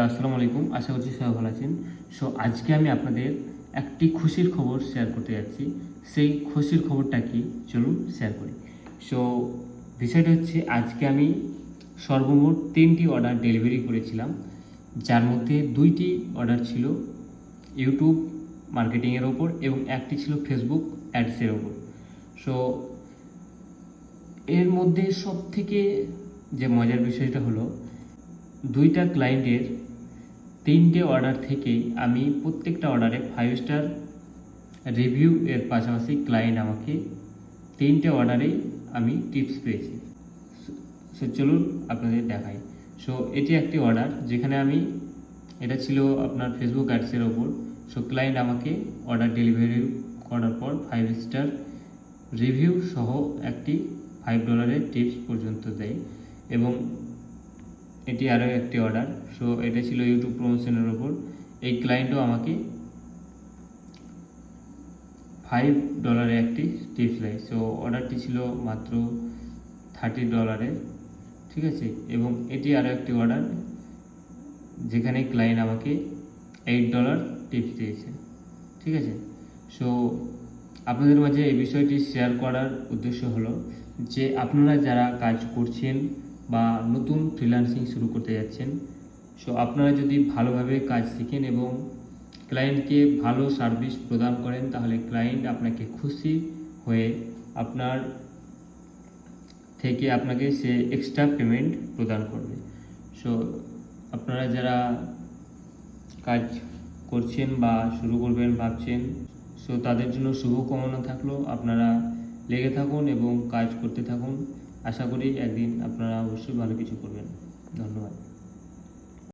আসসালামু আলাইকুম, আশা করছি সবাই ভালো আছেন। আজকে আমি আপনাদের একটি খুশির খবর শেয়ার করতে যাচ্ছি। সেই খুশির খবরটা কি, চলুন শেয়ার করি। সো বিষয়টা হচ্ছে, আজকে আমি সর্বমোট 3টি অর্ডার ডেলিভারি করেছিলাম, যার মধ্যে 2টি অর্ডার ছিল ইউটিউব মার্কেটিংয়ের ওপর এবং একটি ছিল ফেসবুক অ্যাডসের ওপর। সো এর মধ্যে সবথেকে যে মজার বিষয়টা হলো, 2টা ক্লায়েন্টের 3টে অর্ডার থেকেই আমি প্রত্যেকটা অর্ডারে 5 স্টার রিভিউ এর পাশাপাশি ক্লায়েন্ট আমাকে 3টে অর্ডারেই আমি টিপস পেয়েছি। সো চলুন আপনাদের দেখাই। সো এটি একটি অর্ডার, যেখানে এটা ছিল আপনার ফেসবুক অ্যাডসের ওপর। সো ক্লায়েন্ট আমাকে অর্ডার ডেলিভারি করার পর 5 স্টার রিভিউ সহ একটি $5 টিপস পর্যন্ত দেয়। এবং এটি আরও একটি অর্ডার। সো এটা ছিল ইউটিউব প্রমোশনের ওপর। এই ক্লায়েন্টও আমাকে $5 একটি টিপস দেয়। সো অর্ডারটি ছিল মাত্র $30, ঠিক আছে। এবং এটি আরও একটি অর্ডার, যেখানে ক্লায়েন্ট আমাকে $8 টিপস দিয়েছে, ঠিক আছে। সো আপনাদের মাঝে এই বিষয়টি শেয়ার করার উদ্দেশ্য হলো যে, আপনারা যারা কাজ করছেন বা নতুন ফ্রিল্যান্সিং শুরু করতে যাচ্ছেন, সো আপনারা যদি ভালোভাবে কাজ শিখেন এবং ক্লায়েন্টকে ভালো সার্ভিস প্রদান করেন, তাহলে ক্লায়েন্ট আপনাকে খুশি হয়ে আপনাকে সে এক্সট্রা পেমেন্ট প্রদান করবে। সো আপনারা যারা কাজ করছেন বা শুরু করবেন ভাবছেন, সো তাদের জন্য শুভকামনা থাকলো। আপনারা লেগে থাকুন এবং কাজ করতে থাকুন। আশা করি একদিন আপনারা অবশ্যই ভালো কিছু করবেন। ধন্যবাদ।